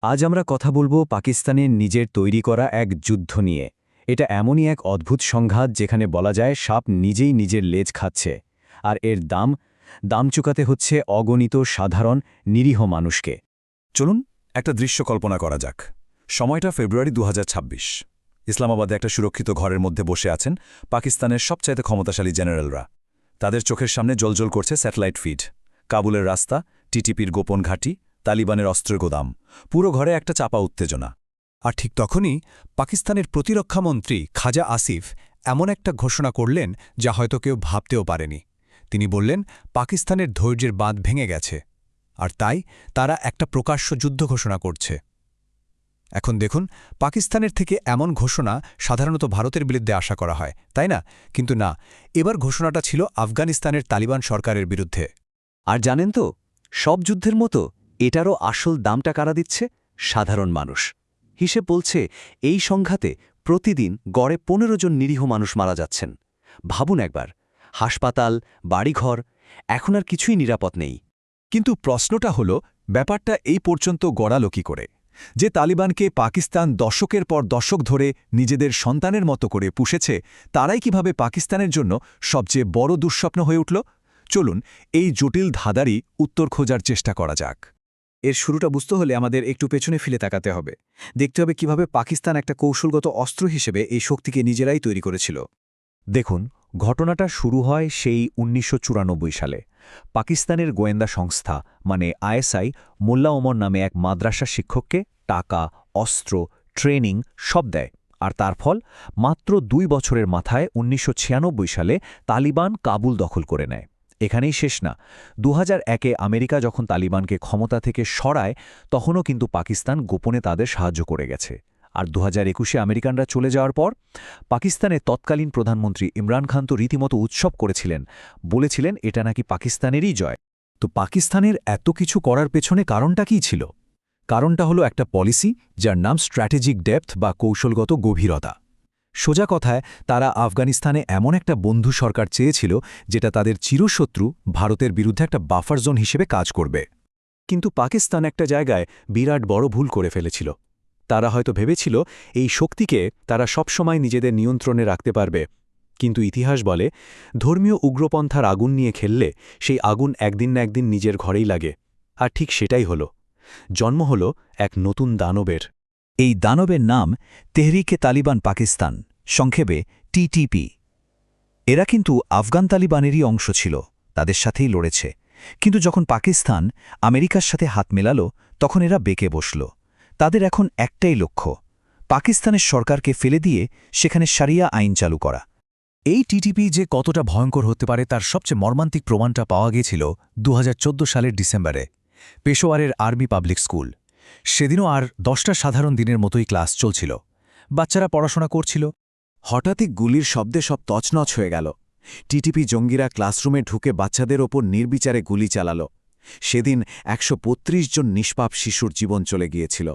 আজ আমরা কথা বলবো পাকিস্তানের নিজের তৈরি করা এক যুদ্ধ নিয়ে। এটা এমনই এক অদ্ভুত সংঘাত যেখানে বলা যায় সাপ নিজেই নিজের লেজ খাচ্ছে, আর এর দাম চুকাতে হচ্ছে অগণিত সাধারণ নিরীহ মানুষকে। চলুন একটা দৃশ্য কল্পনা করা যাক। সময়টা ফেব্রুয়ারি 2026। ইসলামাবাদে একটা সুরক্ষিত ঘরের মধ্যে বসে আছেন পাকিস্তানের সবচাইতে ক্ষমতাশালী জেনারেলরা। তাদের চোখের সামনে জ্বলজ্বল করছে স্যাটেলাইট ফিড, কাবুলের রাস্তা, টিটিপির গোপন ঘাঁটি, তালিবানের অস্ত্রের গোদাম। পুরো ঘরে একটা চাপা উত্তেজনা। আর ঠিক তখনই পাকিস্তানের প্রতিরক্ষামন্ত্রী খাজা আসিফ এমন একটা ঘোষণা করলেন যা হয়তো কেউ ভাবতেও পারেনি। তিনি বললেন, পাকিস্তানের ধৈর্যের বাঁধ ভেঙে গেছে, আর তাই তারা একটা প্রকাশ্য যুদ্ধ ঘোষণা করছে। এখন দেখুন, পাকিস্তানের থেকে এমন ঘোষণা সাধারণত ভারতের বিরুদ্ধে আশা করা হয়, তাই না? কিন্তু না, এবার ঘোষণাটা ছিল আফগানিস্তানের তালিবান সরকারের বিরুদ্ধে। আর জানেন তো, সব যুদ্ধের মতো এটারও আসল দামটা কারা দিচ্ছে? সাধারণ মানুষ। হিসেব বলছে এই সংঘাতে প্রতিদিন গড়ে ১৫ জন নিরীহ মানুষ মারা যাচ্ছেন। ভাবুন একবার, হাসপাতাল, বাড়িঘর, এখন আর কিছুই নিরাপদ নেই। কিন্তু প্রশ্নটা হলো, ব্যাপারটা এই পর্যন্ত গড়ালো কি করে? যে তালিবানকে পাকিস্তান দশকের পর দশক ধরে নিজেদের সন্তানের মতো করে পুষেছে, তারাই কিভাবে পাকিস্তানের জন্য সবচেয়ে বড় দুঃস্বপ্ন হয়ে উঠল? চলুন এই জটিল ধাঁধারই উত্তর খোঁজার চেষ্টা করা যাক। এর শুরুটা বুঝতে হলে আমাদের একটু পেছনে ফিরে তাকাতে হবে। দেখতে হবে কিভাবে পাকিস্তান একটা কৌশলগত অস্ত্র হিসেবে এই শক্তিকে নিজেরাই তৈরি করেছিল। দেখুন, ঘটনাটা শুরু হয় সেই ১৯৯৪ সালে। পাকিস্তানের গোয়েন্দা সংস্থা মানে আইএসআই মোল্লা ওমর নামে এক মাদ্রাসা শিক্ষককে টাকা, অস্ত্র, ট্রেনিং সব দেয়। আর তার ফল, মাত্র ২ বছরের মাথায় ১৯৯৬ সালে তালিবান কাবুল দখল করে নেয়। এখানেই শেষ না। ২০০১-এ আমেরিকা যখন তালিবানকে ক্ষমতা থেকে সরায়, তখনও কিন্তু পাকিস্তান গোপনে তাদের সাহায্য করে গেছে। আর ২০২১-এ আমেরিকানরা চলে যাওয়ার পর পাকিস্তানের তৎকালীন প্রধানমন্ত্রী ইমরান খান তো রীতিমতো উৎসব করেছিলেন, বলেছিলেন এটা নাকি পাকিস্তানেরই জয়। তো পাকিস্তানের এত কিছু করার পেছনে কারণটা কী ছিল? কারণটা হলো একটা পলিসি যার নাম স্ট্র্যাটেজিক ডেপথ বা কৌশলগত গভীরতা। সোজা কথায়, তারা আফগানিস্তানে এমন একটা বন্ধু সরকার চেয়েছিল যেটা তাদের চিরশত্রু ভারতের বিরুদ্ধে একটা বাফার জোন হিসেবে কাজ করবে। কিন্তু পাকিস্তান একটা জায়গায় বিরাট বড় ভুল করে ফেলেছিল। তারা হয়তো ভেবেছিল এই শক্তিকে তারা সবসময় নিজেদের নিয়ন্ত্রণে রাখতে পারবে। কিন্তু ইতিহাস বলে, ধর্মীয় উগ্রপন্থার আগুন নিয়ে খেললে সেই আগুন একদিন না একদিন নিজের ঘরেই লাগে। আর ঠিক সেটাই হলো। জন্ম হল এক নতুন দানবের। এই দানবের নাম তেহরিকে তালিবান পাকিস্তান, সংক্ষেপে টিটিপি। এরা কিন্তু আফগান তালিবানেরই অংশ ছিল, তাদের সাথেই লড়েছে। কিন্তু যখন পাকিস্তান আমেরিকার সাথে হাত মেলাল, তখন এরা বেঁকে বসল। তাদের এখন একটাই লক্ষ্য, পাকিস্তানের সরকারকে ফেলে দিয়ে সেখানে শারিয়া আইন চালু করা। এই টিটিপি যে কতটা ভয়ঙ্কর হতে পারে তার সবচেয়ে মর্মান্তিক প্রমাণটা পাওয়া গিয়েছিল ২০১৪ সালের ডিসেম্বরে পেশোয়ারের আর্মি পাবলিক স্কুল। সেদিনও আর ১০টা সাধারণ দিনের মতোই ক্লাস চলছিল। বাচ্চারা পড়াশোনা করছিল। হঠাৎই গুলির শব্দে সব তছনছ হয়ে গেল। টিটিপি জঙ্গিরা ক্লাসরুমে ঢুকে বাচ্চাদের ওপর নির্বিচারে গুলি চালাল। সেদিন ১৩৫ জন নিষ্পাপ শিশুর জীবন চলে গিয়েছিল।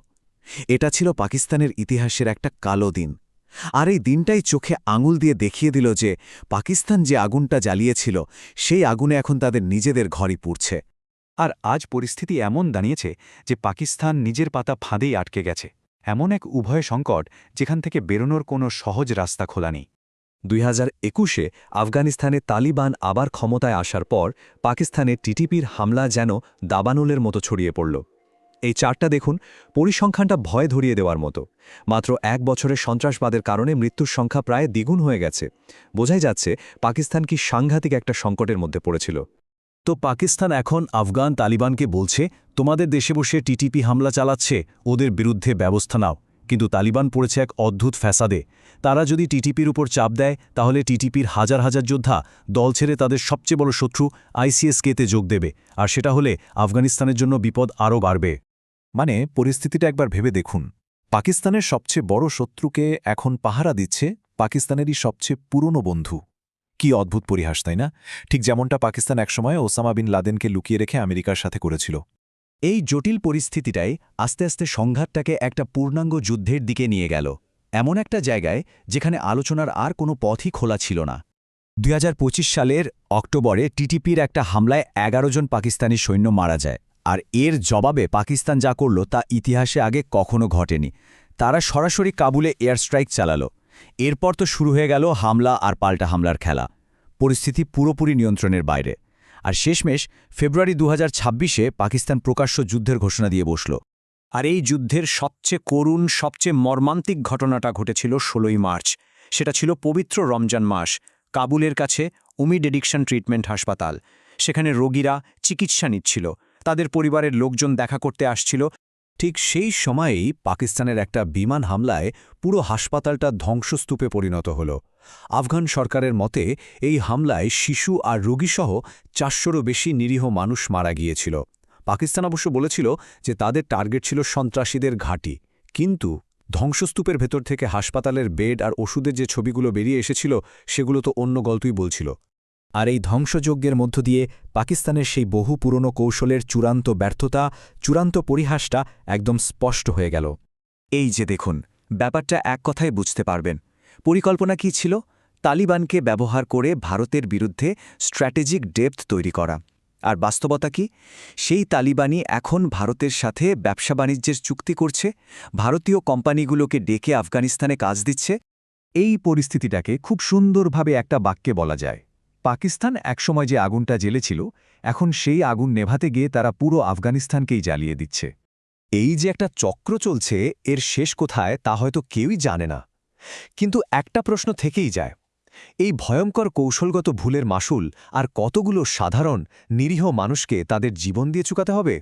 এটা ছিল পাকিস্তানের ইতিহাসের একটা কালো দিন। আর এই দিনটাই চোখে আঙুল দিয়ে দেখিয়ে দিল যে পাকিস্তান যে আগুনটা জ্বালিয়েছিল, সেই আগুনে এখন তাদের নিজেদের ঘরই পুড়ছে। আর আজ পরিস্থিতি এমন দাঁড়িয়েছে যে পাকিস্তান নিজের পাতা ফাঁদেই আটকে গেছে। এমন এক উভয় সংকট যেখান থেকে বেরোনোর কোনো সহজ রাস্তা খোলা নেই। ২০২১-এ আফগানিস্তানে তালিবান আবার ক্ষমতায় আসার পর পাকিস্তানে টিটিপির হামলা যেন দাবানলের মতো ছড়িয়ে পড়ল। এই চারটা দেখুন, পরিসংখ্যানটা ভয় ধরিয়ে দেওয়ার মতো। মাত্র ১ বছরের সন্ত্রাসবাদের কারণে মৃত্যুর সংখ্যা প্রায় দ্বিগুণ হয়ে গেছে। বোঝাই যাচ্ছে পাকিস্তান কি সাংঘাতিক একটা সংকটের মধ্যে পড়েছিল। তো পাকিস্তান এখন আফগান তালিবানকে বলছে, তোমাদের দেশে বসে টিটিপি হামলা চালাচ্ছে, ওদের বিরুদ্ধে ব্যবস্থা নাও। কিন্তু তালিবান পড়েছে এক অদ্ভুত ফ্যাসাদে। তারা যদি টিটিপির উপর চাপ দেয়, তাহলে টিটিপির হাজার হাজার যোদ্ধা দল ছেড়ে তাদের সবচেয়ে বড় শত্রু আইসিএসকেতে যোগ দেবে। আর সেটা হলে আফগানিস্তানের জন্য বিপদ আরও বাড়বে। মানে পরিস্থিতিটা একবার ভেবে দেখুন, পাকিস্তানের সবচেয়ে বড় শত্রুকে এখন পাহারা দিচ্ছে পাকিস্তানেরই সবচেয়ে পুরনো বন্ধু। কি অদ্ভুত পরিহাস, তাই না? ঠিক যেমনটা পাকিস্তান একসময় ওসামা বিন লাদেনকে লুকিয়ে রেখে আমেরিকার সাথে করেছিল। এই জটিল পরিস্থিতিটাই আস্তে আস্তে সংঘাতটাকে একটা পূর্ণাঙ্গ যুদ্ধের দিকে নিয়ে গেল, এমন একটা জায়গায় যেখানে আলোচনার আর কোনো পথই খোলা ছিল না। ২০২৫ সালের অক্টোবরে টিটিপির একটা হামলায় ১১ জন পাকিস্তানি সৈন্য মারা যায়, আর এর জবাবে পাকিস্তান যা করল তা ইতিহাসে আগে কখনো ঘটেনি। তারা সরাসরি কাবুলে এয়ার স্ট্রাইক চালালো। এরপর তো শুরু হয়ে গেল হামলা আর পাল্টা হামলার খেলা। পরিস্থিতি পুরোপুরি নিয়ন্ত্রণের বাইরে। আর শেষমেশ ফেব্রুয়ারি 2026-এ পাকিস্তান প্রকাশ্য যুদ্ধের ঘোষণা দিয়ে বসল। আর এই যুদ্ধের সবচেয়ে করুণ, সবচেয়ে মর্মান্তিক ঘটনাটা ঘটেছিল 16ই মার্চ। সেটা ছিল পবিত্র রমজান মাস। কাবুলের কাছে উমিড এডিকশন ট্রিটমেন্ট হাসপাতাল। সেখানে রোগীরা চিকিৎসা নিচ্ছিল, তাদের পরিবারের লোকজন দেখা করতে আসছিল। ঠিক সেই সময়েই পাকিস্তানের একটা বিমান হামলায় পুরো হাসপাতালটা ধ্বংসস্তূপে পরিণত হল। আফগান সরকারের মতে এই হামলায় শিশু আর রোগীসহ 400রও বেশি নিরীহ মানুষ মারা গিয়েছিল। পাকিস্তান অবশ্য বলেছিল যে তাদের টার্গেট ছিল সন্ত্রাসীদের ঘাঁটি, কিন্তু ধ্বংসস্তূপের ভেতর থেকে হাসপাতালের বেড আর ওষুধের যে ছবিগুলো বেরিয়ে এসেছিল সেগুলো তো অন্য গল্পই বলছিল। আর এই ধ্বংসযজ্ঞের মধ্য দিয়ে পাকিস্তানের সেই বহু পুরনো কৌশলের চূড়ান্ত ব্যর্থতা, চূড়ান্ত পরিহাসটা একদম স্পষ্ট হয়ে গেল। এই যে দেখুন, ব্যাপারটা এক কথায় বুঝতে পারবেন। পরিকল্পনা কি ছিল? তালিবানকে ব্যবহার করে ভারতের বিরুদ্ধে স্ট্র্যাটেজিক ডেপথ তৈরি করা। আর বাস্তবতা কি? সেই তালিবানই এখন ভারতের সাথে ব্যবসা বাণিজ্যের চুক্তি করছে, ভারতীয় কোম্পানিগুলোকে ডেকে আফগানিস্তানে কাজ দিচ্ছে। এই পরিস্থিতিটাকে খুব সুন্দরভাবে একটা বাক্যে বলা যায়। পাকিস্তান একসময় যে আগুনটা জ্বেলেছিল, এখন সেই আগুন নেভাতে গিয়ে তারা পুরো আফগানিস্তানকেই জ্বালিয়ে দিচ্ছে। এই যে একটা চক্র চলছে, এর শেষ কোথায় তা হয়তো কেউই জানে না। কিন্তু একটা প্রশ্ন থেকেই যায়, এই ভয়ঙ্কর কৌশলগত ভুলের মাসুল আর কতগুলো সাধারণ নিরীহ মানুষকে তাদের জীবন দিয়ে চুকাতে হবে?